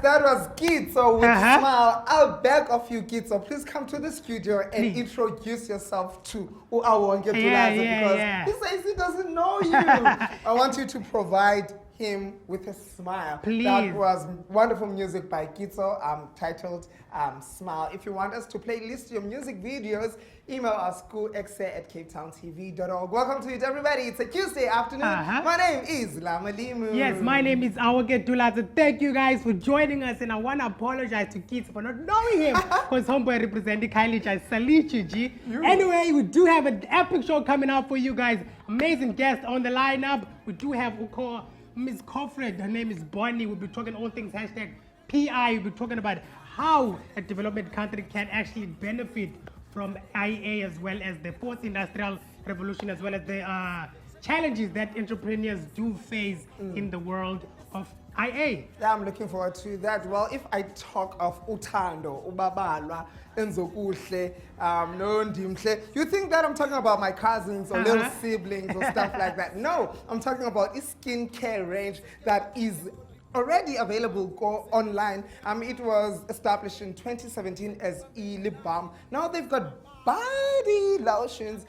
that was Kitso with Smile. I'll beg of you, Kitso, please come to the studio and introduce yourself to Uawonke Dulaza because he says he doesn't know you. I want you to provide him with a smile. Please. That was wonderful music by Kitso, titled Smile. If you want us to playlist your music videos, email us ekse@capetowntv.org. Welcome to it, everybody. It's a Tuesday afternoon. My name is Lamalimu. Yes, my name is Awonke Dulaza. Thank you guys for joining us, and I want to apologize to Kitso for not knowing him because homeboy representing Kylie Jai Salichi. Anyway, we do have an epic show coming out for you guys. Amazing guests on the lineup. We do have Ms. Crofford, her name is Bonnie. We'll be talking all things #PI. We'll be talking about how a development country can actually benefit from IA, as well as the fourth industrial revolution, as well as the challenges that entrepreneurs do face in the world of IA. Yeah, I'm looking forward to that. Well, if I talk of Utando, Ubabalwa, Enzokuhle, Nondimhle, you think that I'm talking about my cousins or little siblings or stuff like that. No, I'm talking about a skincare range that is already available online. It was established in 2017 as lip balm. Now they've got body lotions,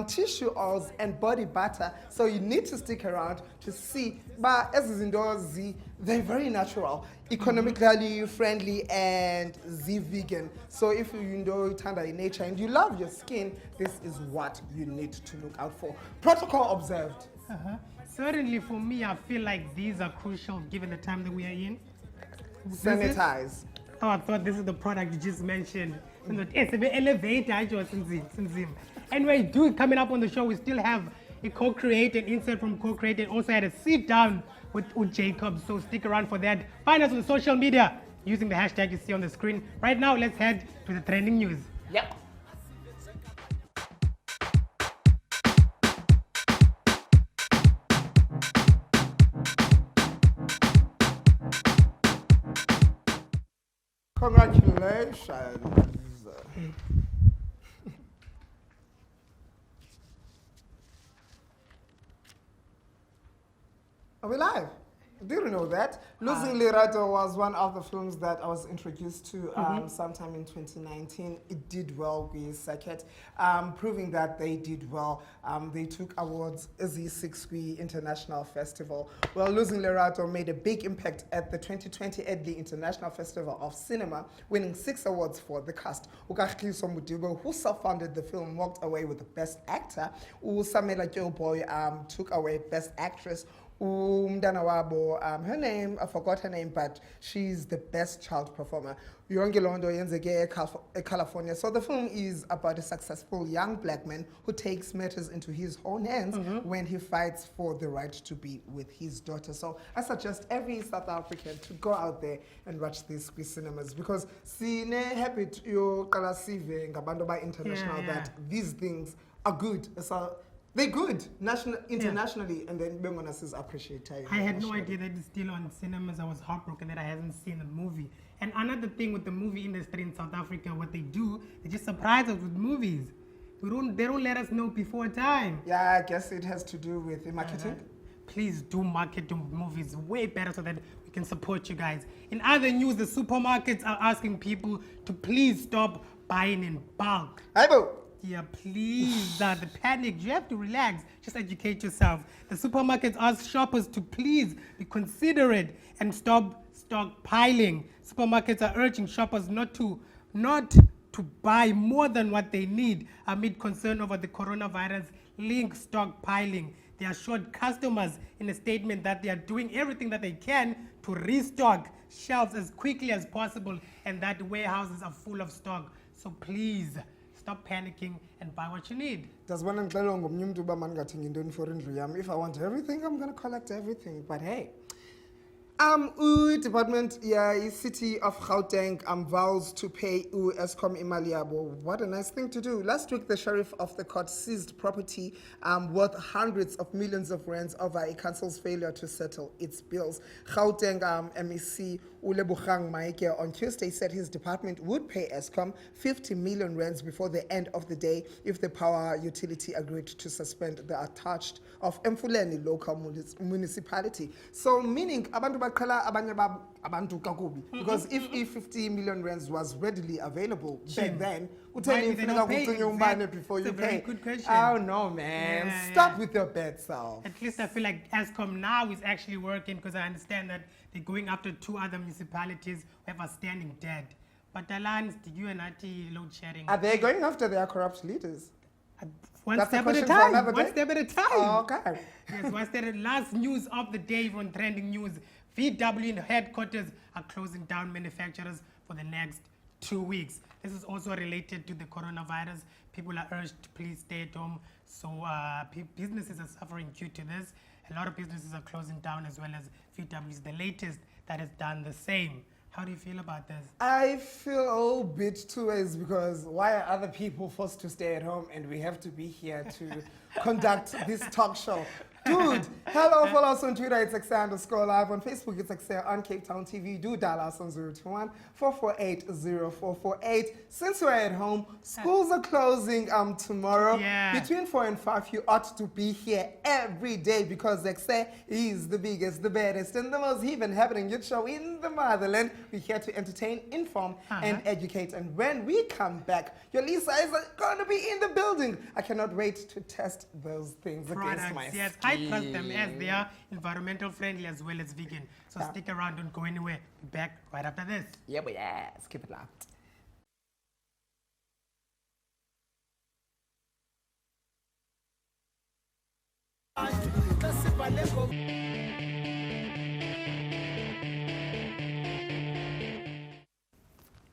tissue oils, and body butter. So you need to stick around to see. But as is indoors, they're very natural, economically friendly, and vegan. So if you know Tanda in nature and you love your skin, this is what you need to look out for. Protocol observed. Certainly for me, I feel like these are crucial given the time that we are in. Sanitize. Oh, I thought this is the product you just mentioned. It's an elevator. Anyway, coming up on the show, we still have a co-created insert from co-created. Also had a sit down with Jacob, so stick around for that. Find us on social media using the hashtag you see on the screen. Right now, let's head to the trending news. Yep. Congratulations. Are we live? Didn't know that. Losing Lerato was one of the films that I was introduced to sometime in 2019. It did well with Circuit, proving that they did well. They took awards at the 6th International Festival. Well, Losing Lerato made a big impact at the 2020 Edley International Festival of Cinema, winning 6 awards for the cast. Ukahliso Mudigo, who self-funded the film, walked away with the Best Actor. Usamela Kyoboy took away Best Actress. Umdana wabo, her name, I forgot her name, but she's the best child performer. Yongelondo Yenzege, California. So the film is about a successful young black man who takes matters into his own hands when he fights for the right to be with his daughter. So I suggest every South African to go out there and watch these cinemas because sine habit yo qala sive ngabantu ba international that these things are good. So they're good internationally, and then Bengonas is appreciated. I had no idea that it's still on cinemas. I was heartbroken that I haven't seen the movie. And another thing with the movie industry in South Africa, what they do, they just surprise us with movies. They don't let us know before time. Yeah, I guess it has to do with the marketing. Please do market your movies way better so that we can support you guys. In other news, the supermarkets are asking people to please stop buying in bulk. Yeah, please. The panic. You have to relax. Just educate yourself. The supermarkets ask shoppers to please be considerate and stop stockpiling. Supermarkets are urging shoppers not to buy more than what they need amid concern over the coronavirus-linked stockpiling. They assured customers in a statement that they are doing everything that they can to restock shelves as quickly as possible and that warehouses are full of stock. So please, stop panicking and buy what you need. If I want everything, I'm going to collect everything. But hey, department, city of Gauteng vows to pay Eskom Imaliabo. What a nice thing to do. Last week, the sheriff of the court seized property worth hundreds of millions of rands over a council's failure to settle its bills. Gauteng MEC Ulebugang Maike on Tuesday said his department would pay Eskom 50 million rands before the end of the day if the power utility agreed to suspend the attached of Mfuleni local municipality. So meaning abantu baqala abanye abantu kakubi. Because if 50 million rands was readily available back then, Why they don't pay? before It's you a very pay. good question. Oh no, man! Yeah, Stop yeah. with your bad self. At least I feel like ESCOM now is actually working because I understand that they're going after 2 other municipalities who have a standing dead. But the lands, you and Ati load sharing. Are they going after their corrupt leaders? One That's step a at a question for time. another One day? step at a time. Oh, okay. Yes, what's the last news of the day on trending news? VW headquarters are closing down manufacturers for the next 2 weeks. This is also related to the coronavirus. People are urged to please stay at home. So businesses are suffering due to this. A lot of businesses are closing down as well as VW is the latest that has done the same. How do you feel about this? I feel a little bit two ways because why are other people forced to stay at home and we have to be here to conduct this talk show? Dude, hello, follow us on Twitter, it's Ekse_live. On Facebook, it's Ekse on Cape Town TV. Do dial us on 021-448-0448. Since we're at home, schools are closing tomorrow. Yeah. Between 4 and 5, you ought to be here every day because Ekse is the biggest, the baddest, and the most even happening youth show in the motherland. We're here to entertain, inform, and educate. And when we come back, Yolisa is going to be in the building. I cannot wait to test those things against my Yes, skin. I trust them as they are environmental friendly as well as vegan. So stick around, don't go anywhere. Be back right after this. Yeah, but yes, keep it locked.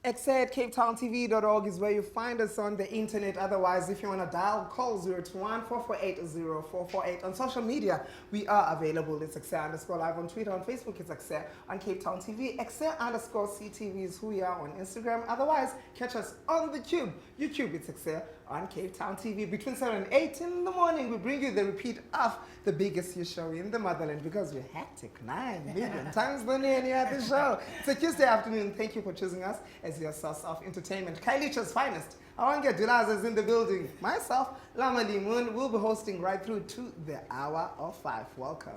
Ekse at CapeTownTV.org is where you find us on the internet. Otherwise, if you want to dial, call 021-448-0448. On social media, we are available. It's Ekse_live on Twitter. On Facebook, it's Ekse on Cape Town TV. Ekse_CTV is who we are on Instagram. Otherwise, catch us on the Tube. YouTube, it's Ekse on Cape Town TV. Between 7 and 8 in the morning, we bring you the repeat of the biggest youth show in the motherland because we're hectic 9 million times than any other show. It's a Tuesday afternoon. Thank you for choosing us as your source of entertainment. Kailicha's finest. Awanga Dulaza is in the building. Myself, Lama Moon, will be hosting right through to the hour of 5. Welcome.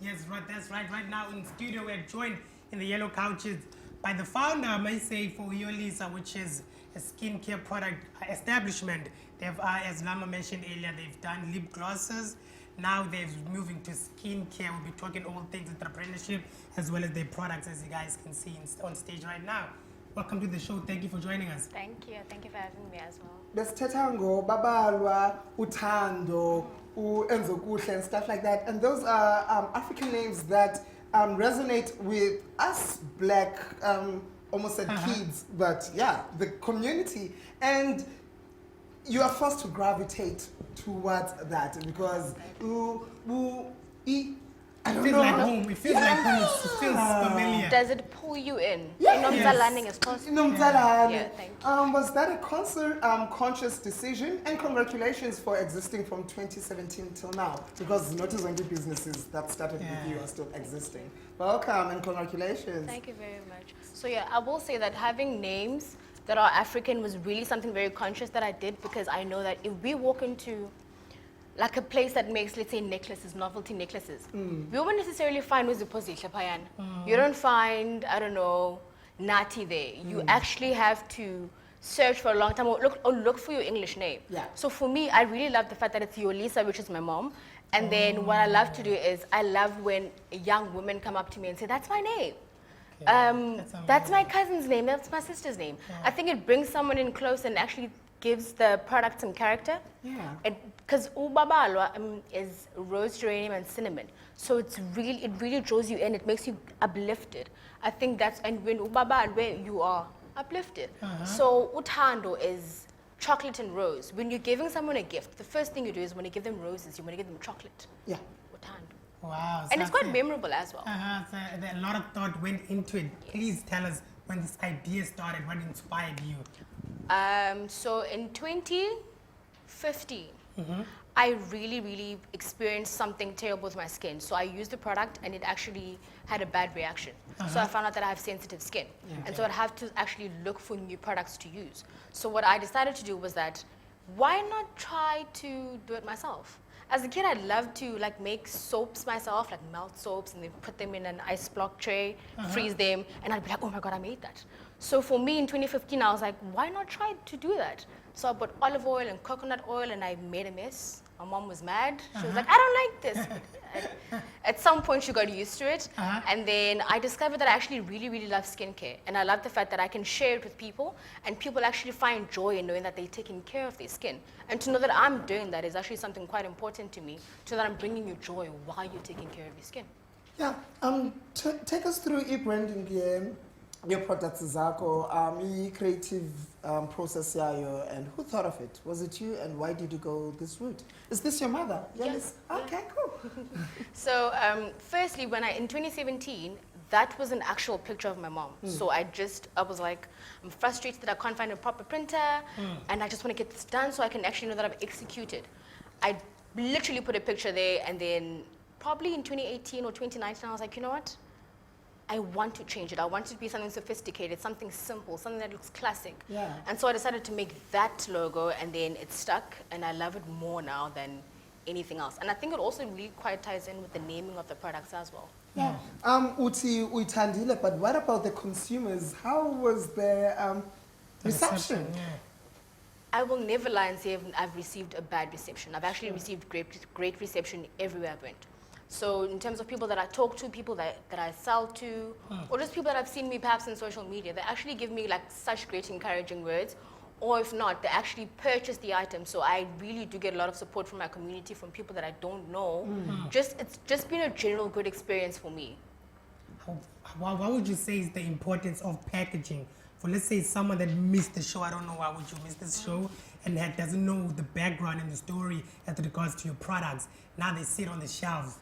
Yes, right, that's right. Right now in studio, we're joined in the yellow couches by the founder, I may say, for Yolisa, which is a skincare product establishment. They've, as Lama mentioned earlier, they've done lip glosses. Now they're moving to skincare. We'll be talking all things entrepreneurship as well as their products, as you guys can see on stage right now. Welcome to the show. Thank you for joining us. Thank you. Thank you for having me as well. Besithetha ngobabalwa, uthando, uenzokuhle and stuff like that. And those are African names that resonate with us black, almost said kids, but yeah, the community. And you are forced to gravitate towards that because I don't It feels know. like home. It feels like home. It feels familiar. Does it pull you in? Yes. Inomzalane is possible. Inomzalane. Yeah, thank you. Was that a conscious decision? And congratulations for existing from 2017 till now, because notice only businesses that started with you are still existing. Welcome and congratulations. Thank you very much. So yeah, I will say that having names that are African was really something very conscious that I did because I know that if we walk into like a place that makes, let's say, necklaces, novelty necklaces, we won't necessarily find Ziphozihle Mtini. You don't find, I don't know, Nati there. You actually have to search for a long time or look for your English name. Yeah. So for me, I really love the fact that it's Yolisa, which is my mom. And then what I love to do is I love when young women come up to me and say, that's my name. That's my cousin's name, that's my sister's name. I think it brings someone in close and actually gives the product some character. Yeah. Because ubabalwa is rose, geranium, and cinnamon. So it really draws you in. It makes you uplifted. I think that's, and when ubabalwe, you are uplifted. So uthando is chocolate and rose. When you're giving someone a gift, the first thing you do is when you give them roses, you want to give them chocolate. Yeah. Uthando. Wow. And it's quite memorable as well. So a lot of thought went into it. Please tell us when this idea started, what inspired you? So in 2015, I really experienced something terrible with my skin. So I used the product and it actually had a bad reaction. So I found out that I have sensitive skin. And so I'd have to actually look for new products to use. So what I decided to do was that, why not try to do it myself? As a kid, I'd love to like make soaps myself, like melt soaps, and then put them in an ice block tray, freeze them, and I'd be like, oh my God, I made that. So for me in 2015, I was like, why not try to do that? So I bought olive oil and coconut oil, and I made a mess. My mom was mad. She was like, I don't like this. But at some point, she got used to it. And then I discovered that I actually really, really love skincare. And I love the fact that I can share it with people, and people actually find joy in knowing that they're taking care of their skin. And to know that I'm doing that is actually something quite important to me, to know that I'm bringing you joy while you're taking care of your skin. Yeah, take us through e-branding your products zakho, creative process yayo, and who thought of it? Was it you, and why did you go this route? Is this your mother? Yes. Okay, cool. So firstly, in 2017, that was an actual picture of my mom. So I was like, I'm frustrated that I can't find a proper printer, and I just want to get this done so I can actually know that I've executed. I literally put a picture there, and then probably in 2018 or 2019, I was like, you know what? I want to change it. I want it to be something sophisticated, something simple, something that looks classic. Yeah. And so I decided to make that logo, and then it stuck, and I love it more now than anything else. And I think it also really quite ties in with the naming of the products as well. Yeah. Uti uitandile, but what about the consumers? How was their reception? Yeah. I will never lie and say I've received a bad reception. I've actually received great reception everywhere I went. So in terms of people that I talk to, people that I sell to, or just people that have seen me perhaps in social media, they actually give me like such great encouraging words. Or if not, they actually purchase the item. So I really do get a lot of support from my community, from people that I don't know. It's just been a general good experience for me. What would you say is the importance of packaging? For let's say someone that missed the show, I don't know why would you miss this show, and that doesn't know the background and the story as regards to your products. Now they sit on the shelves.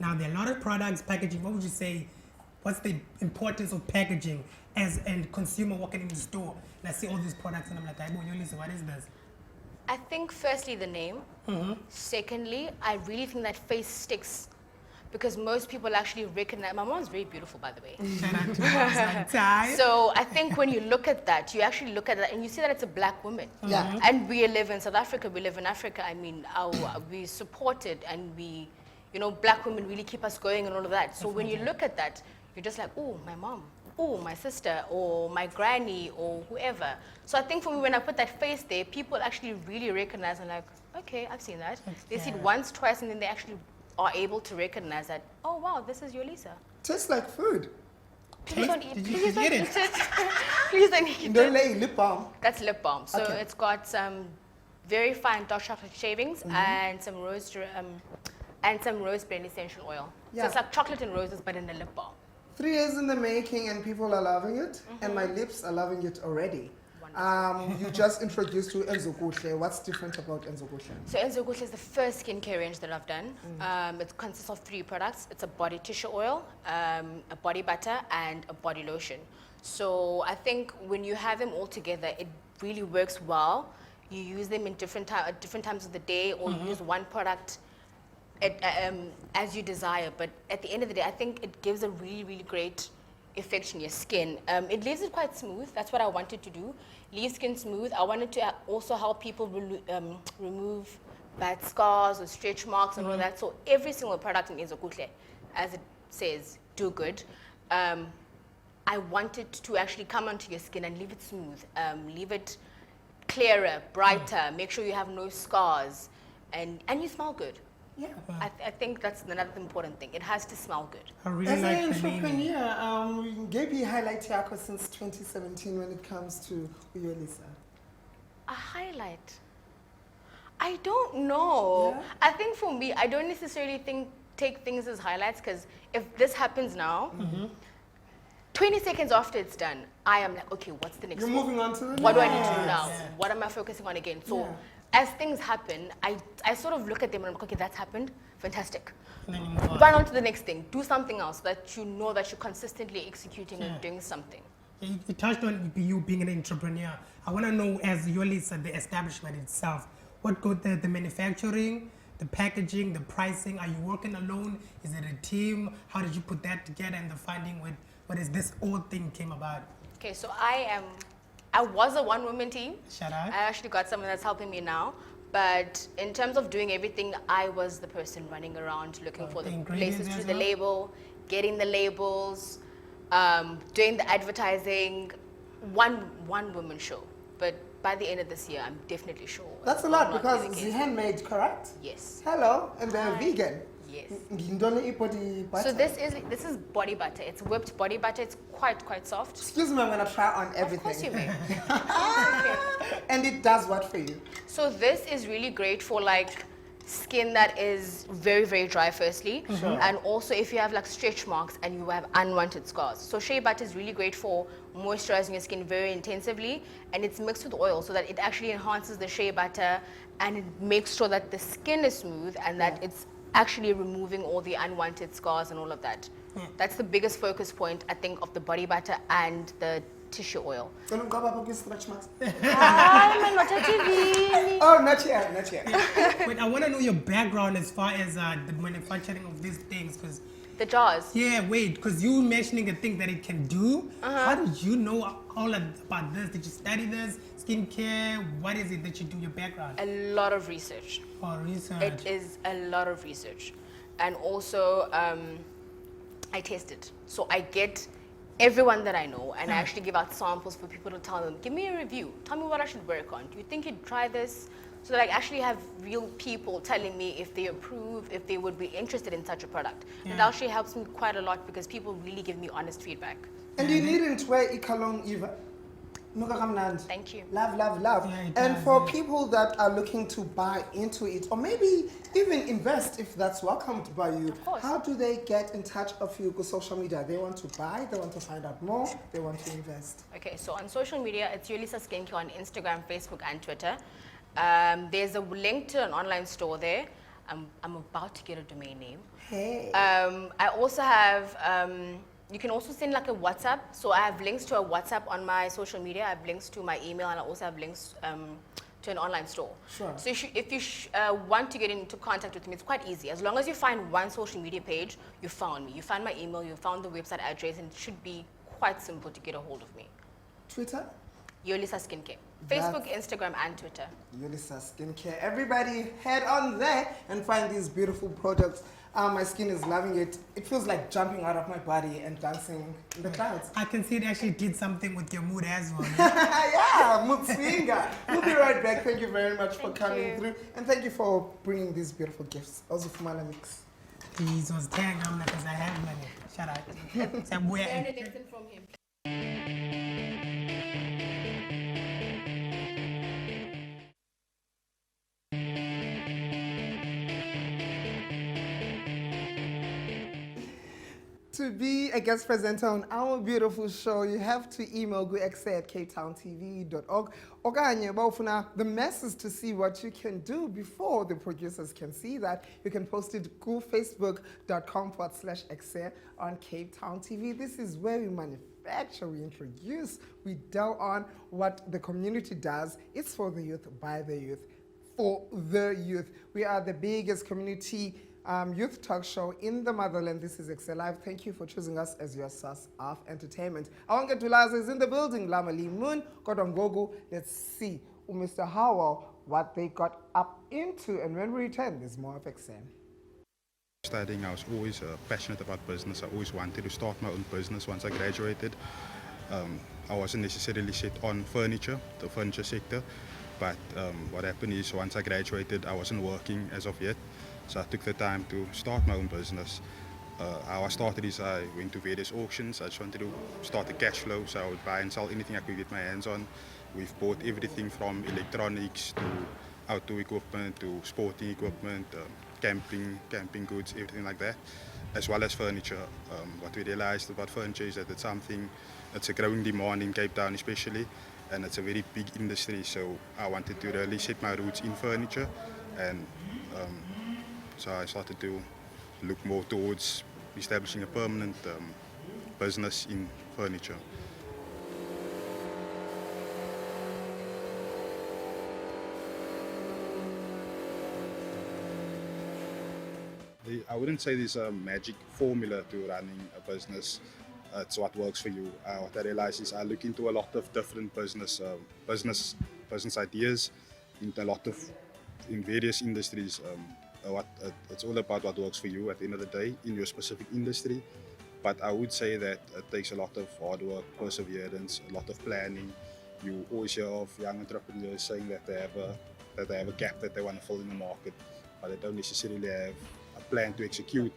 Now there are a lot of products, packaging. What would you say? What's the importance of packaging as a consumer walking in the store and I see all these products and I'm like, Yolisa, what is this? I think firstly the name. Secondly, I really think that face sticks, because most people actually recognize. My mom's very beautiful, by the way. Shout out to moms. So I think when you look at that, you actually look at that and you see that it's a black woman. Yeah. And we live in South Africa. We live in Africa. I mean, we support it, and we, black women really keep us going and all of that. So when you look at that, you're just like, oh, my mom, oh, my sister, or my granny, or whoever. So I think for me, when I put that face there, people actually really recognize and like, okay, I've seen that. They see it once, twice, and then they actually are able to recognize that, oh, wow, this is Yolisa. Tastes like food. Please don't eat, please don't get eat it? it. Please don't eat Don't it. lay lip balm. That's lip balm. So Okay. it's got some very fine dark chocolate shavings and some rose blend essential oil. Yeah. So it's like chocolate and roses, but in a lip balm. 3 years in the making and people are loving it, and my lips are loving it already. You just introduced to Ziphozihle. What's different about Ziphozihle? So Ziphozihle is the first skincare range that I've done. It consists of 3 products. It's a body tissue oil, a body butter, and a body lotion. So I think when you have them all together, it really works well. You use them in at different times of the day, or you use one product as you desire. But at the end of the day, I think it gives a really, really great effect on your skin. It leaves it quite smooth. That's what I wanted to do. Leave skin smooth. I wanted to also help people remove bad scars or stretch marks and all that. So every single product in Ziphozihle, as it says, do good. I wanted to actually come onto your skin and leave it smooth, leave it clearer, brighter, make sure you have no scars, and you smell good. Yeah. I think that's another important thing. It has to smell good. I really As like an the naming. entrepreneur, maybe highlight yako since 2017 when it comes to Yolisa. A highlight? I don't know. Yeah? I think for me, I don't necessarily take things as highlights, because if this happens now, 20 seconds after it's done, I am like, okay, what's the next You're one? moving on to the What do I next. need to do now? Yeah. What am I focusing on again? So Yeah. as things happen, I sort of look at them and I'm like, okay, that's happened. Fantastic. And then you move on. Run on to the next thing. Do something else that you know that you're consistently executing and doing something. You touched on you being an entrepreneur. I want to know, as Yolisa, the establishment itself, what got the manufacturing, the packaging, the pricing? Are you working alone? Is it a team? How did you put that together, and the funding with what is this whole thing came about? Okay, so I was a one-woman team. Shout out. I actually got someone that's helping me now. But in terms of doing everything, I was the person running around looking for the places to do the label, getting the labels, doing the advertising. One woman show. But by the end of this year, I'm definitely sure. That's a lot because it's handmade, correct? Yes. Hello, and they're vegan. Yes. So this is body butter. It's whipped body butter. It's quite soft. Excuse me, I'm gonna try on everything. Of course you may. And it does what for you? So this is really great for like skin that is very dry firstly, and also if you have like stretch marks and you have unwanted scars. So shea butter is really great for moisturizing your skin very intensively, and it's mixed with oil so that it actually enhances the shea butter and it makes sure that the skin is smooth and that it's actually removing all the unwanted scars and all of that. That's the biggest focus point, I think, of the body butter and the tissue oil. Stretch marks. Oh, not yet. Wait, I want to know your background as far as the manufacturing of these things, because the jars. Yeah, wait, because you mentioning a thing that it can do. How did you know all about this? Did you study this? Skincare? What is it that you do? Your background? A lot of research. Oh, research. It is a lot of research, and also I test it. So I get everyone that I know, and I actually give out samples for people to tell them, give me a review, tell me what I should work on. Do you think you'd try this? So that I actually have real people telling me if they approve, if they would be interested in such a product. It actually helps me quite a lot because people really give me honest feedback. And you needn't wear ikalong either. Thank you. Love. Yeah, And for people that are looking to buy into it, or maybe even invest if that's welcomed by you, how do they get in touch with you on social media? They want to buy, they want to find out more, they want to invest. Okay, so on social media, it's Yolisa Skin Care on Instagram, Facebook, and Twitter. There's a link to an online store there. I'm about to get a domain name. Hey. I also have, you can also send like a WhatsApp. So I have links to a WhatsApp on my social media. I have links to my email, and I also have links to an online store. Sure. So if you want to get into contact with me, it's quite easy. As long as you find one social media page, you found me. You found my email, you found the website address, and it should be quite simple to get a hold of me. Twitter? Yolisa Skin Care. Facebook, Instagram, and Twitter. Yolisa Skin Care. Everybody head on there and find these beautiful products. My skin is loving it. It feels like jumping out of my body and dancing in the clouds. I can see it actually did something with your mood as well. Yeah, mood swinger. We'll be right back. Thank you very much for coming through. And thank you for bringing these beautiful gifts. Also for my mix. Please, was tag because I have money. Shout out. From him. To be a guest presenter on our beautiful show, you have to email Ekse at capetowntv.org. Okanye bawufuna the masses to see what you can do before the producers can see that. You can post it to facebook.com/Ekse on Cape Town TV. This is where we manufacture, we introduce, we delve on what the community does. It's for the youth, by the youth, for the youth. We are the biggest community youth talk show in the motherland. This is Ekse Live. Thank you for choosing us as your source of entertainment. Awonke Dulaza is in the building. Lamali Moon, Kodongogu. Let's see, Mr. Hawel, what they got up into. And when we return, there's more of Ekse. Studying, I was always passionate about business. I always wanted to start my own business once I graduated. I wasn't necessarily set on furniture, the furniture sector, but what happened is once I graduated, I wasn't working as of yet. So I took the time to start my own business. How I started is I went to various auctions. I just wanted to start a cash flow, so I would buy and sell anything I could get my hands on. We've bought everything from electronics to outdoor equipment to sporting equipment, camping goods, everything like that, as well as furniture. What we realized about furniture is that it's a growing demand in Cape Town especially, and it's a very big industry, so I wanted to really set my roots in furniture, and so I started to look more towards establishing a permanent business in furniture. I wouldn't say there's a magic formula to running a business. It's what works for you. What I realized is I look into a lot of different business ideas, into a lot of in various industries, it's all about what works for you at the end of the day in your specific industry. But I would say that it takes a lot of hard work, perseverance, a lot of planning. You always hear of young entrepreneurs saying that they have a gap that they want to fill in the market, but they don't necessarily have a plan to execute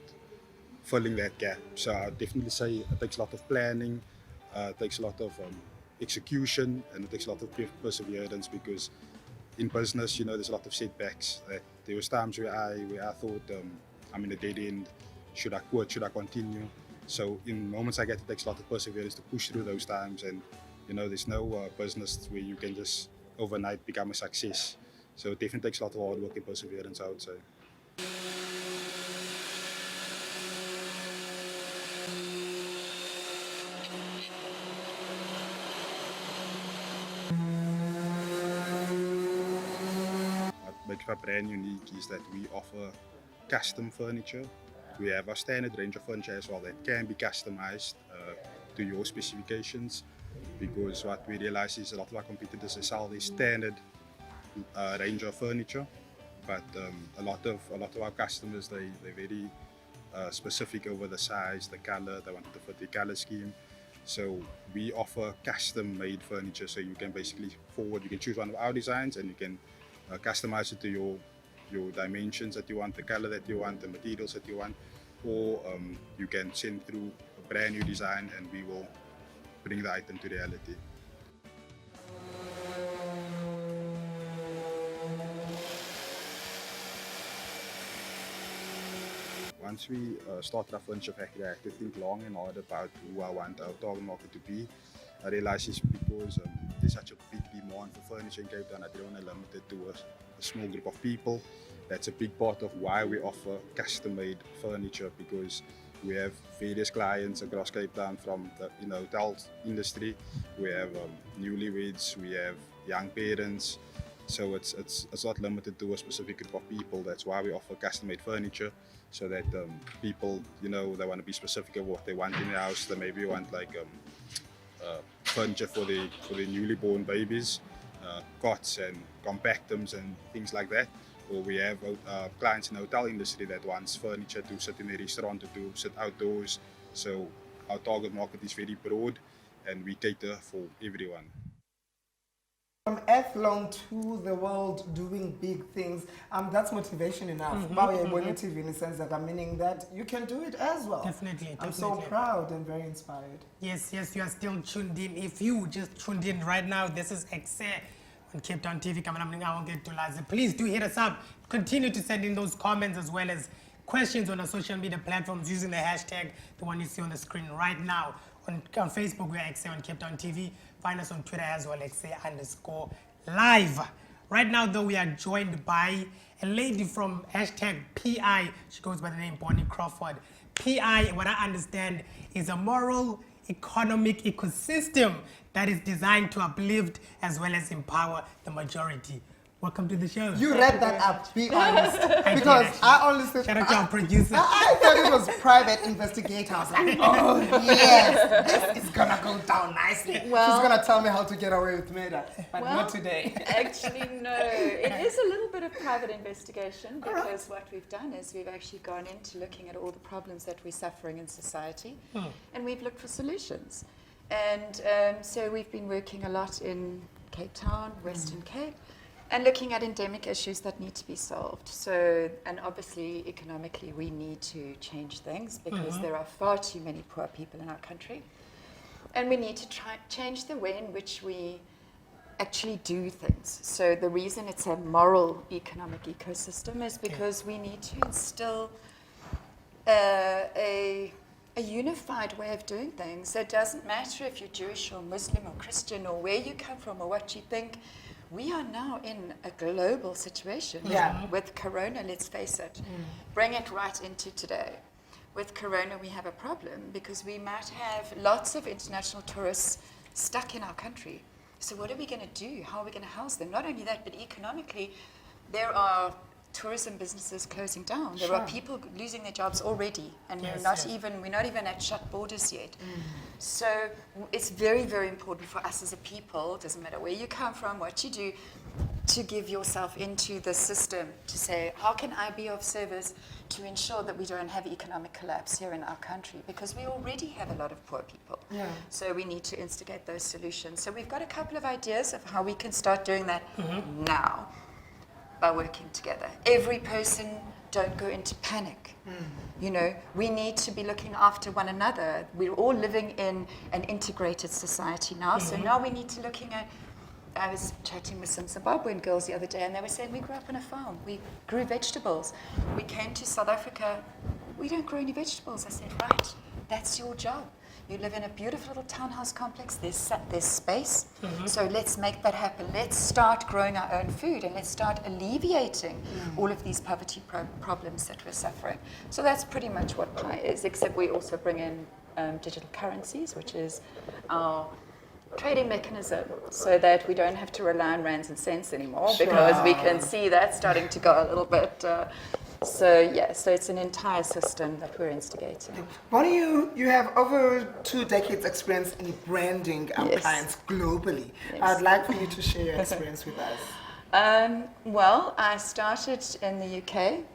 filling that gap. So I definitely say it takes a lot of planning, it takes a lot of execution, and it takes a lot of perseverance, because in business, there's a lot of setbacks. There was times where I thought I'm in a dead end. Should I quit? Should I continue? So in moments like that, it takes a lot of perseverance to push through those times. And there's no business where you can just overnight become a success. So it definitely takes a lot of hard work and perseverance, I would say. What makes our brand unique is that we offer custom furniture. We have a standard range of furniture as well that can be customized to your specifications, because what we realize is a lot of our competitors sell the standard range of furniture, but a lot of our customers, they're very specific over the size, the color. They want to fit the color scheme. So we offer custom made furniture, so you can basically you can choose one of our designs and you can customize it to your dimensions that you want, the color that you want, the materials that you want, or you can send through a brand new design and we will bring the item to reality. Once we start our furniture factory, I had to think long and hard about who I want our target market to be. I realized it's because there's such a big demand for furniture in Cape Town. I didn't want to limit it to a small group of people. That's a big part of why we offer custom-made furniture, because we have various clients across Cape Town from the hotel industry. We have newlyweds, we have young parents. So it's not limited to a specific group of people. That's why we offer custom-made furniture, so that people, they want to be specific of what they want in their house. They maybe want like furniture for the newly born babies, cots and compactums and things like that. Or we have clients in the hotel industry that wants furniture to sit in a restaurant or to sit outdoors. So our target market is very broad and we cater for everyone. From Athlone to the world doing big things, that's motivation enough. In the sense that meaning that you can do it as well. Definitely. I'm so proud and very inspired. Yes, you are still tuned in. If you just tuned in right now, this is Ekse on Cape Town TV. I won't get to Lazi. Please do hit us up. Continue to send in those comments as well as questions on our social media platforms using the hashtag, the one you see on the screen right now. On Facebook, we're Ekse on Cape Town TV. Find us on Twitter as well, Ekse_live. Right now, though, we are joined by a lady from hashtag PI. She goes by the name Bonnie Crofford. PI, what I understand, is a moral economic ecosystem that is designed to uplift as well as empower the majority. Welcome to the show. You read that up, be honest. Because I only said... Shout out to our producer. I thought it was private investigator. I was like, oh yes, this is gonna go down nicely. Well, she's gonna tell me how to get away with murder, but not today. Actually, no. It is a little bit of private investigation, because what we've done is we've actually gone into looking at all the problems that we're suffering in society, and we've looked for solutions. And so we've been working a lot in Cape Town, Western Cape, and looking at endemic issues that need to be solved. So, and obviously economically we need to change things, because there are far too many poor people in our country. And we need to change the way in which we actually do things. So the reason it's a moral economic ecosystem is because we need to instill a unified way of doing things. So it doesn't matter if you're Jewish or Muslim or Christian or where you come from or what you think. We are now in a global situation with Corona, let's face it. Bring it right into today. With Corona, we have a problem because we might have lots of international tourists stuck in our country. So what are we going to do? How are we going to house them? Not only that, but economically, there are tourism businesses closing down. There are people losing their jobs already, and we're not even at shut borders yet. So it's very, very important for us as a people, doesn't matter where you come from, what you do, to give yourself into the system to say, how can I be of service to ensure that we don't have economic collapse here in our country? Because we already have a lot of poor people. Yeah. So we need to instigate those solutions. So we've got a couple of ideas of how we can start doing that now by working together. Every person, don't go into panic. You know, we need to be looking after one another. We're all living in an integrated society now. So now we need to looking at, I was chatting with some Zimbabwean girls the other day, and they were saying, we grew up on a farm. We grew vegetables. We came to South Africa. We don't grow any vegetables. I said, right, that's your job. You live in a beautiful little townhouse complex. There's space. So let's make that happen. Let's start growing our own food, and let's start alleviating all of these poverty problems that we're suffering. So that's pretty much what PI is, except we also bring in digital currencies, which is our trading mechanism, so that we don't have to rely on rands and cents anymore, because we can see that starting to go a little bit. So it's an entire system that we're instigating. Bonnie, you have over 2 decades experience in branding Yes. clients globally. Yes. I'd like for you to share your experience with us. Well, I started in the UK.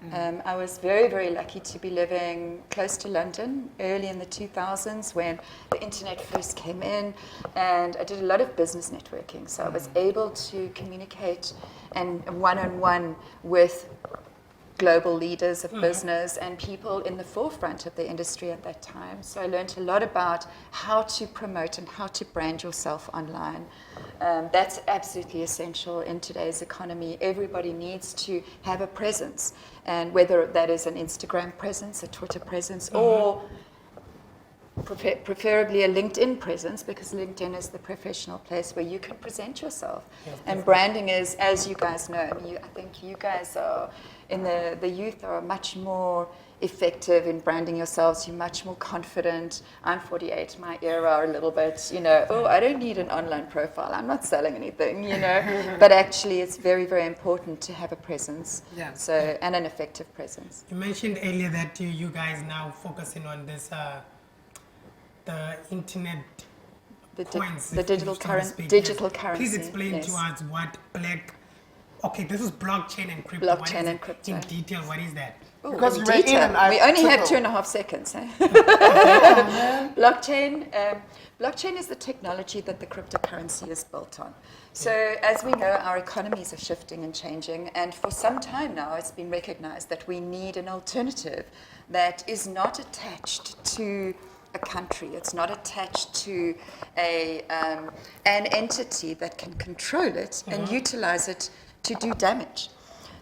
I was very, very lucky to be living close to London early in the 2000s when the internet first came in, and I did a lot of business networking. So I was able to communicate and one-on-one with global leaders of business and people in the forefront of the industry at that time. So I learned a lot about how to promote and how to brand yourself online. That's absolutely essential in today's economy. Everybody needs to have a presence, and whether that is an Instagram presence, a Twitter presence, or preferably a LinkedIn presence, because LinkedIn is the professional place where you can present yourself. And branding is, as you guys know, I think you guys are, in the youth are much more effective in branding yourselves. You're much more confident. I'm 48, my era are a little bit, I don't need an online profile. I'm not selling anything, But actually it's very, very important to have a presence. Yeah. So, and an effective presence. You mentioned earlier that you guys now focusing on this, the internet coins, The digital so to currency. speak. Digital Yes. currency. Please explain yes. to us what this is blockchain and crypto. Blockchain What is and it? crypto. In detail, what is that? Ooh, Because in you were in detail. and I We only have took 2.5 seconds. Blockchain is the technology that the cryptocurrency is built on. So as we know, our economies are shifting and changing, and for some time now it's been recognized that we need an alternative that is not attached to a country. It's not attached to an entity that can control it and utilize it to do damage.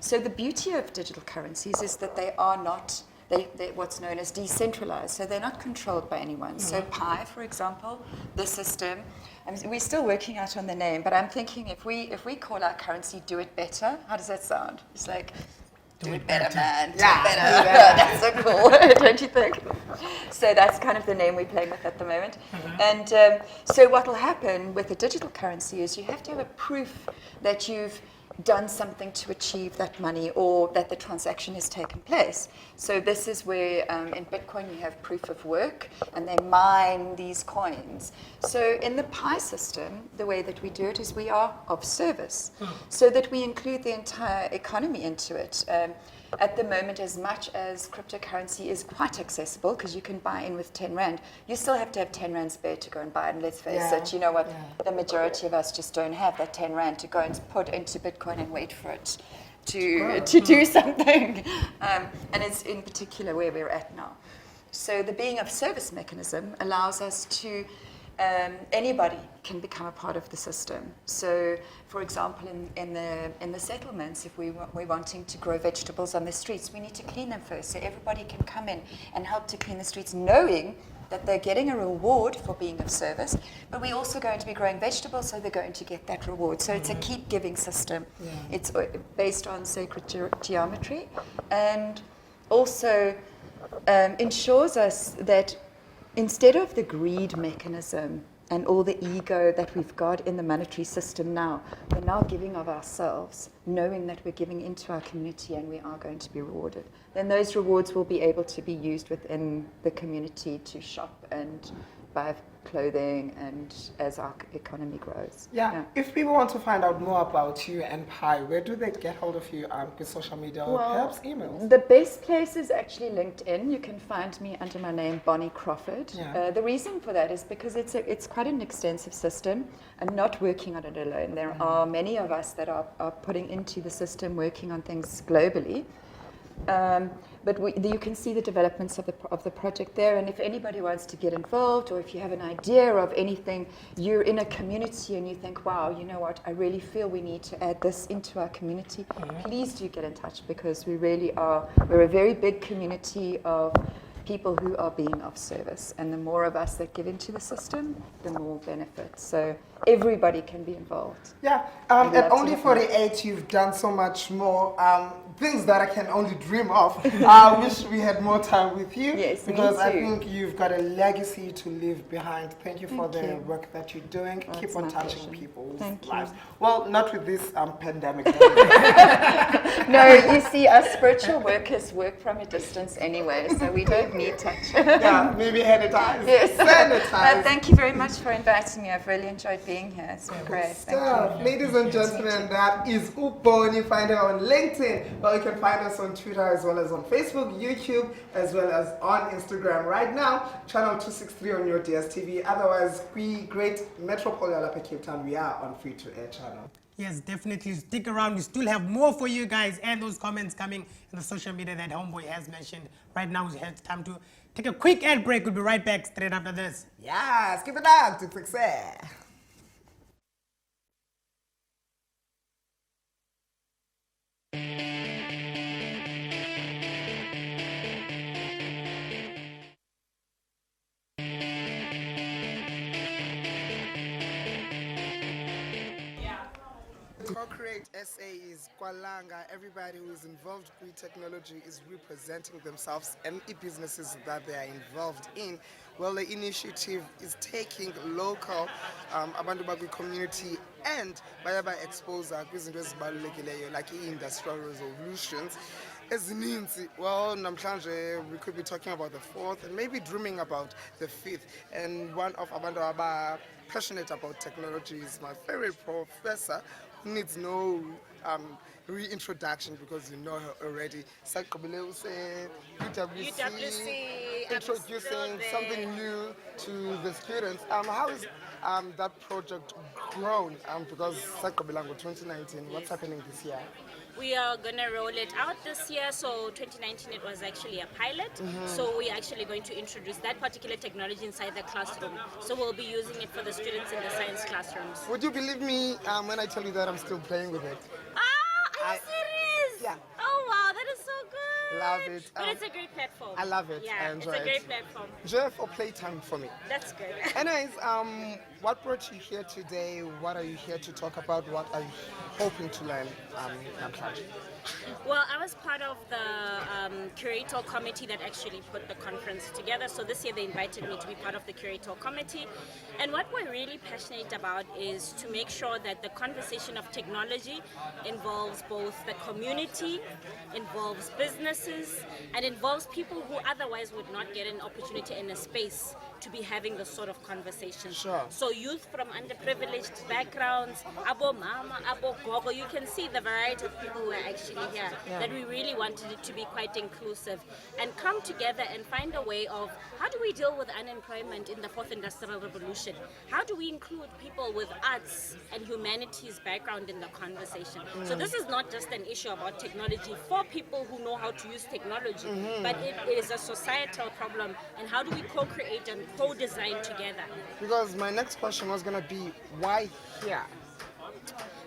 So the beauty of digital currencies is that they are not, they're what's known as decentralized, so they're not controlled by anyone. So Pi, for example, the system, we're still working out on the name, but I'm thinking if we call our currency Do It Better, how does that sound? It's like, do it better, man. Do it better. That's so cool, don't you think? So that's kind of the name we're playing with at the moment. And so what will happen with a digital currency is you have to have a proof that you've done something to achieve that money, or that the transaction has taken place. So this is where in Bitcoin you have proof of work, and they mine these coins. So in the Pi system, the way that we do it is we are of service, so that we include the entire economy into it. At the moment, as much as cryptocurrency is quite accessible, because you can buy in with 10 Rand, you still have to have 10 Rand spare to go and buy it. And let's face it, you know what, the majority of us just don't have that 10 Rand to go and put into Bitcoin and wait for it to do something. And it's in particular where we're at now. So the being of service mechanism allows us to, anybody can become a part of the system. So, for example, in the settlements, if we're wanting to grow vegetables on the streets, we need to clean them first. So everybody can come in and help to clean the streets, knowing that they're getting a reward for being of service, but we're also going to be growing vegetables, so they're going to get that reward. So it's a keep giving system. It's based on sacred geometry, and also ensures us that instead of the greed mechanism and all the ego that we've got in the monetary system now, we're now giving of ourselves, knowing that we're giving into our community and we are going to be rewarded. Then those rewards will be able to be used within the community to shop and buy clothing and as our economy grows. Yeah. If people want to find out more about you and Pi, where do they get hold of you? With social media or perhaps emails? The best place is actually LinkedIn. You can find me under my name, Bonnie Crofford. Yeah. The reason for that is because it's quite an extensive system. I'm not working on it alone. There are many of us that are putting into the system, working on things globally. But you can see the developments of the project there, and if anybody wants to get involved, or if you have an idea of anything, you're in a community and you think, wow, you know what, I really feel we need to add this into our community, please do get in touch, because we're a very big community of people who are being of service, and the more of us that give into the system, the more benefits. So everybody can be involved. Yeah, at only 48, you've done so much more. Things that I can only dream of. I wish we had more time with you. Yes, because me I too. think you've got a legacy to leave behind. Thank you for the work that you're doing. Oh, Keep it's on my touching pleasure. people's Thank you. lives. Well, not with this pandemic. No, you see, us spiritual workers work from a distance anyway, so we don't need touch. Yeah, maybe sanitize. Yes. Sanitize. Thank you very much for inviting me. I've really enjoyed being here. It's been great. Thank you. Ladies and gentlemen, that is Uboni. Find her on LinkedIn, but you can find us on Twitter as well as on Facebook, YouTube, as well as on Instagram. Right now, channel 263 on your DSTV. Otherwise, we great Metropolis Lapha Cape Town, we are on free-to-air channel. Yes, definitely. Stick around. We still have more for you guys, and those comments coming in the social media that Homeboy has mentioned. Right now, it's time to take a quick ad break. We'll be right back straight after this. Yes, keep it up to Ekse. Co-create SA is Kwalanga. Everybody who is involved with technology is representing themselves and businesses that they are involved in. Well, the initiative is taking local abantu bakwi community and bayaba exposure kwizinto ezibalulekileyo like industrial resolutions. Ezininzi, well, namhlanje we could be talking about the fourth and maybe dreaming about the fifth. And one of abantu aba passionate about technology is my favorite professor, who needs no reintroduction because you know her already. Sakobile UWC, introducing something new to the students. How is that project grown? Because Sakobilango 2019, what's happening this year? We are going to roll it out this year. So 2019, it was actually a pilot. So we're actually going to introduce that particular technology inside the classroom. So we'll be using it for the students in the science classrooms. Would you believe me when I tell you that I'm still playing with it? Are you serious? Yeah. Oh, wow, that is so good. Love it. But it's a great platform. I love it. Yeah, I enjoy it's a great it. platform. Just for playtime for me. That's good. Anyways, what brought you here today? What are you here to talk about? What are you hoping to learn, namhlanje? Well, I was part of the curator committee that actually put the conference together. So this year they invited me to be part of the curator committee. And what we're really passionate about is to make sure that the conversation of technology involves both the community, involves businesses, and involves people who otherwise would not get an opportunity in a space to be having this sort of conversation. Sure. So youth from underprivileged backgrounds, abo mama, abo gogo, you can see the variety of people who are actually here, that we really wanted it to be quite inclusive and come together and find a way of how do we deal with unemployment in the fourth industrial revolution? How do we include people with arts and humanities background in the conversation? So this is not just an issue about technology for people who know how to use technology, but it is a societal problem, and how do we co-create and co-design together? Because my next question was going to be, why here?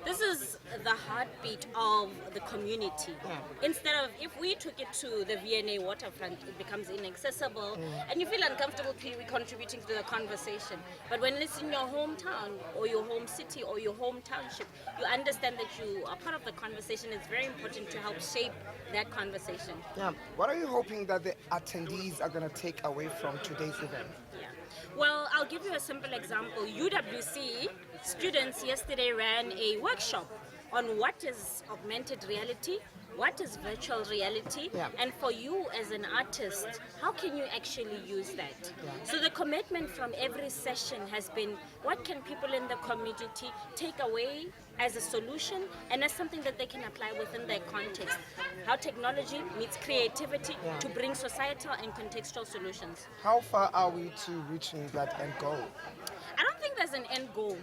This is the heartbeat of the community. Instead of, if we took it to the VNA waterfront, it becomes inaccessible and you feel uncomfortable contributing to the conversation. But when it's in your hometown or your home city or your home township, you understand that you are part of the conversation. It's very important to help shape that conversation. Yeah. What are you hoping that the attendees are going to take away from today's event? Yeah. Well, I'll give you a simple example. UWC students yesterday ran a workshop on what is augmented reality, what is virtual reality, and for you as an artist, how can you actually use that? So the commitment from every session has been, what can people in the community take away as a solution and as something that they can apply within their context? How technology meets creativity to bring societal and contextual solutions. How far are we to reaching that end goal? I don't think there's an end goal.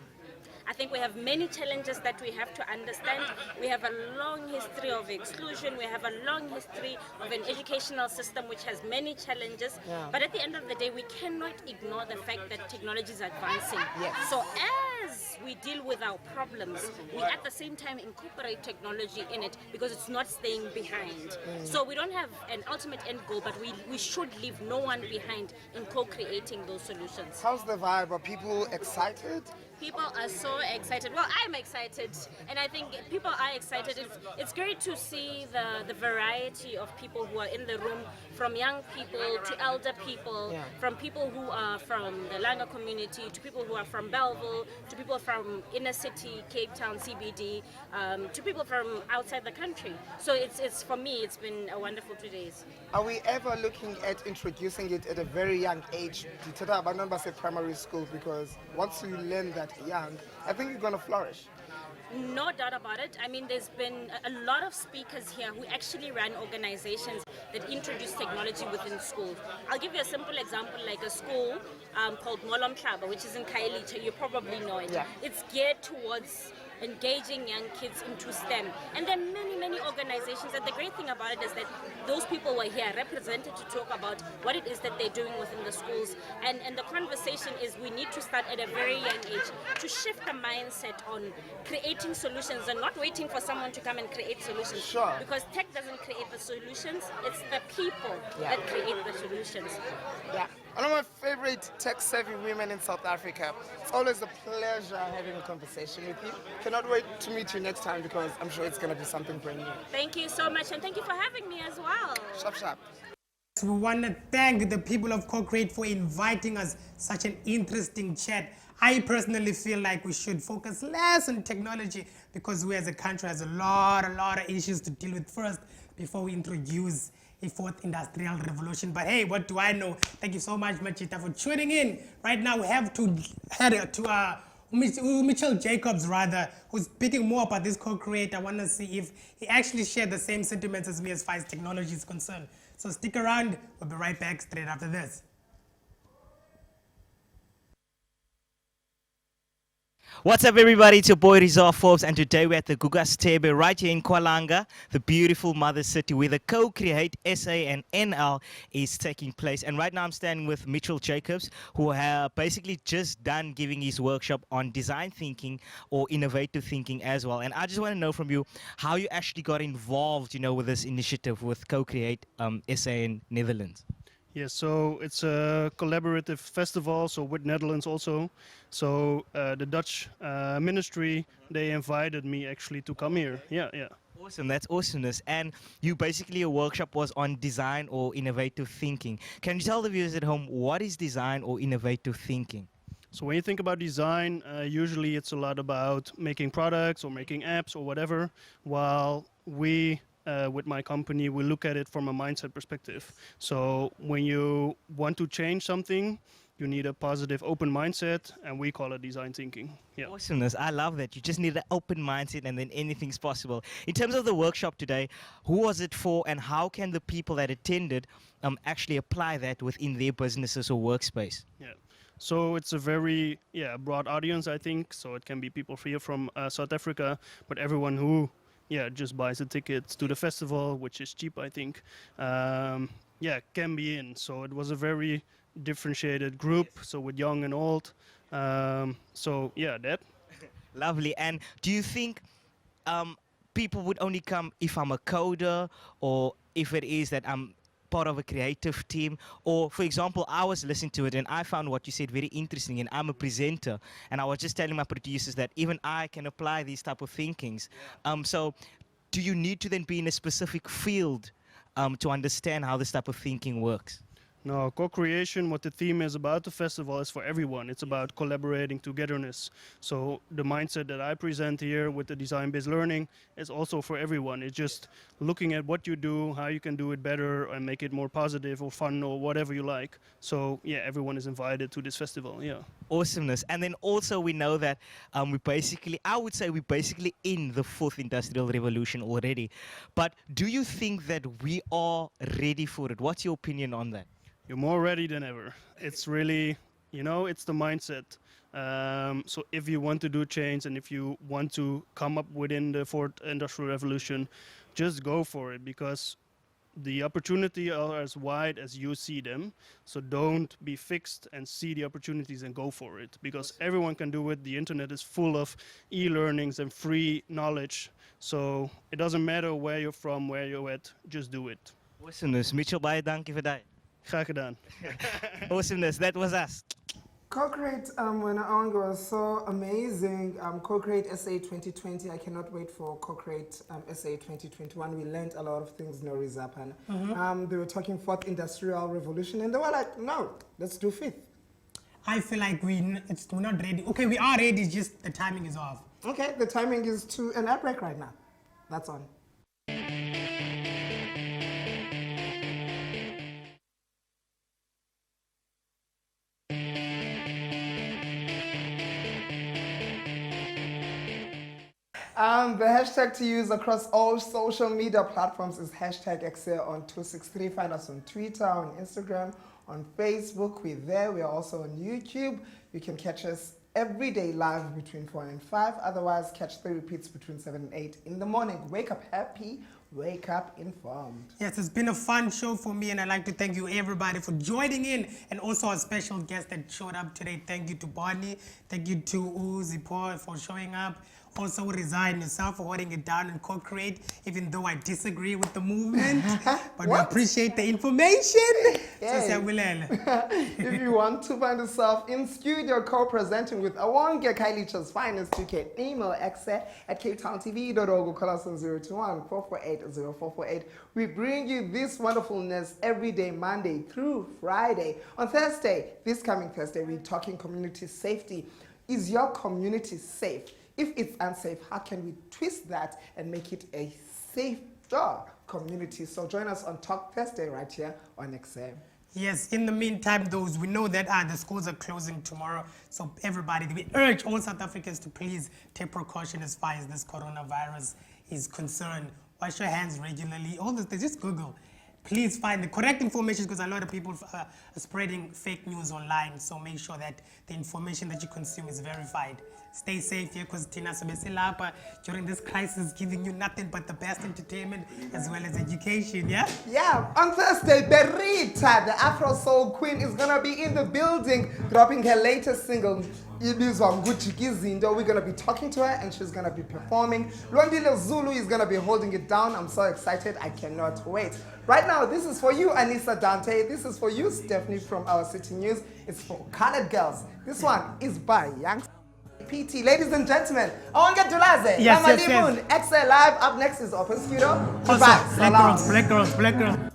I think we have many challenges that we have to understand. We have a long history of exclusion. We have a long history of an educational system which has many challenges. But at the end of the day, we cannot ignore the fact that technology is advancing. So as we deal with our problems, we at the same time incorporate technology in it because it's not staying behind. So we don't have an ultimate end goal, but we should leave no one behind in co-creating those solutions. How's the vibe? Are people excited? People are so excited. Well, I'm excited, and I think people are excited. It's great to see the variety of people who are in the room, from young people to elder people, from people who are from the Langa community to people who are from Belleville, to people from inner city, Cape Town, CBD, to people from outside the country. So it's for me, it's been a wonderful 2 days. Are we ever looking at introducing it at a very young age? I remember say primary school, because once you learn that young, I think you're going to flourish. No doubt about it. I mean, there's been a lot of speakers here who actually run organizations that introduce technology within schools. I'll give you a simple example, like a school called Molom Klaba, which is in Khayelitsha. You probably know it. It's geared towards engaging young kids into STEM. And there are many, many organizations, and the great thing about it is that those people were here represented to talk about what it is that they're doing within the schools. And the conversation is we need to start at a very young age to shift the mindset on creating solutions and not waiting for someone to come and create solutions. Sure. Because tech doesn't create the solutions, it's the people that create the solutions. One of my favorite tech-savvy women in South Africa. It's always a pleasure having a conversation with you. Cannot wait to meet you next time, because I'm sure it's going to be something brand new. Thank you so much, and thank you for having me as well. Sharp, sharp. We want to thank the people of Co-Create for inviting us such an interesting chat. I personally feel like we should focus less on technology, because we as a country has a lot of issues to deal with first before we introduce a fourth industrial revolution. But hey, what do I know? Thank you so much, Machita, for tuning in. Right now we have to head to Mitchell Jacobs, rather, who's speaking more about this Co-Create. I want to see if he actually shared the same sentiments as me as far as technology is concerned. So stick around. We'll be right back straight after this. What's up, everybody? It's your boy Rizal Forbes, and today we're at the Guga Stebe right here in Kwalanga, the beautiful mother city where the Co-Create SA and NL is taking place. And right now I'm standing with Mitchell Jacobs, who have basically just done giving his workshop on design thinking or innovative thinking as well. And I just want to know from you how you actually got involved, with this initiative with Co-Create SA in Netherlands. Yes, so it's a collaborative festival, so with Netherlands also. So the Dutch ministry, they invited me actually to come here. Yeah. Awesome, that's awesomeness. And your workshop was on design or innovative thinking. Can you tell the viewers at home, what is design or innovative thinking? So when you think about design, usually it's a lot about making products or making apps or whatever, while we with my company, we look at it from a mindset perspective. So when you want to change something, you need a positive, open mindset, and we call it design thinking. Yeah. Awesomeness. I love that. You just need an open mindset, and then anything's possible. In terms of the workshop today, who was it for, and how can the people that attended actually apply that within their businesses or workspace? Yeah. So it's a very broad audience, I think. So it can be people here from South Africa, but everyone who just buys a ticket to the festival, which is cheap, I think, can be in. So it was a very differentiated group, so with young and old. That. Lovely. And do you think people would only come if I'm a coder, or if it is that I'm part of a creative team? Or, for example, I was listening to it and I found what you said very interesting, and I'm a presenter, and I was just telling my producers that even I can apply these type of thinkings. So do you need to then be in a specific field to understand how this type of thinking works? No, co-creation, what the theme is about the festival is for everyone. It's about collaborating, togetherness. So the mindset that I present here with the design-based learning is also for everyone. It's just looking at what you do, how you can do it better and make it more positive or fun or whatever you like. So yeah, everyone is invited to this festival, yeah. Awesomeness. And then also we know that I would say we're basically in the fourth industrial revolution already. But do you think that we are ready for it? What's your opinion on that? You're more ready than ever. It's really, it's the mindset. So if you want to do change and if you want to come up within the fourth industrial revolution, just go for it, because the opportunity are as wide as you see them. So don't be fixed and see the opportunities and go for it, because everyone can do it. The internet is full of e-learnings and free knowledge. So it doesn't matter where you're from, where you're at, just do it. Awesomeness. Mitchell, baie dankie vir daai. Graag gedaan. Awesomeness. That was us. Co-create when Aongo was so amazing. Co-create SA 2020. I cannot wait for Co-create SA 2021. We learned a lot of things. No Rizapan. They were talking fourth industrial revolution, and they were like, "No, let's do fifth." I feel like we're not ready. Okay, we are ready. Just the timing is off. Okay, the timing is to an ad break right now. That's on. The hashtag to use across all social media platforms is hashtag Ekse on 263. Find us on Twitter, on Instagram, on Facebook. We're there. We're also on YouTube. You can catch us every day live between 4 and 5. Otherwise, catch the repeats between 7 and 8 in the morning. Wake up happy. Wake up informed. Yes, it's been a fun show for me, and I'd like to thank you everybody for joining in, and also our special guest that showed up today. Thank you to Bonnie. Thank you to Ziphozihle for showing up. Also, Resign yourself for holding it down and co-create, even though I disagree with the movement. But we appreciate the information. If you want to find yourself in studio co-presenting with Awonge Kailicha's finest, you can email Ekse at capetowntv.org or call us on 021-448-0448. We bring you this wonderfulness every day, Monday through Friday. On Thursday, this coming Thursday, we're talking community safety. Is your community safe? If it's unsafe, how can we twist that and make it a safer community? So join us on Talk Thursday right here on Ekse. Yes, in the meantime, we know that the schools are closing tomorrow. So everybody, we urge all South Africans to please take precaution as far as this coronavirus is concerned. Wash your hands regularly. All this, just Google. Please find the correct information, because a lot of people are spreading fake news online. So make sure that the information that you consume is verified. Stay safe here, because Tina Sobesilapa during this crisis giving you nothing but the best entertainment as well as education, yeah? Yeah, on Thursday, Berita, the Afro Soul Queen, is gonna be in the building, dropping her latest single. We're gonna be talking to her and she's gonna be performing. Lwandile Zulu is gonna be holding it down. I'm so excited, I cannot wait. Right now, this is for you, Anissa Dante. This is for you, Stephanie from Our City News. It's for Colored Girls. This one is by Young PT. Ladies and gentlemen, Awonge Dulaze, yes. Ekse Live. Up next is Open Studio. Also, Goodbye. black girls.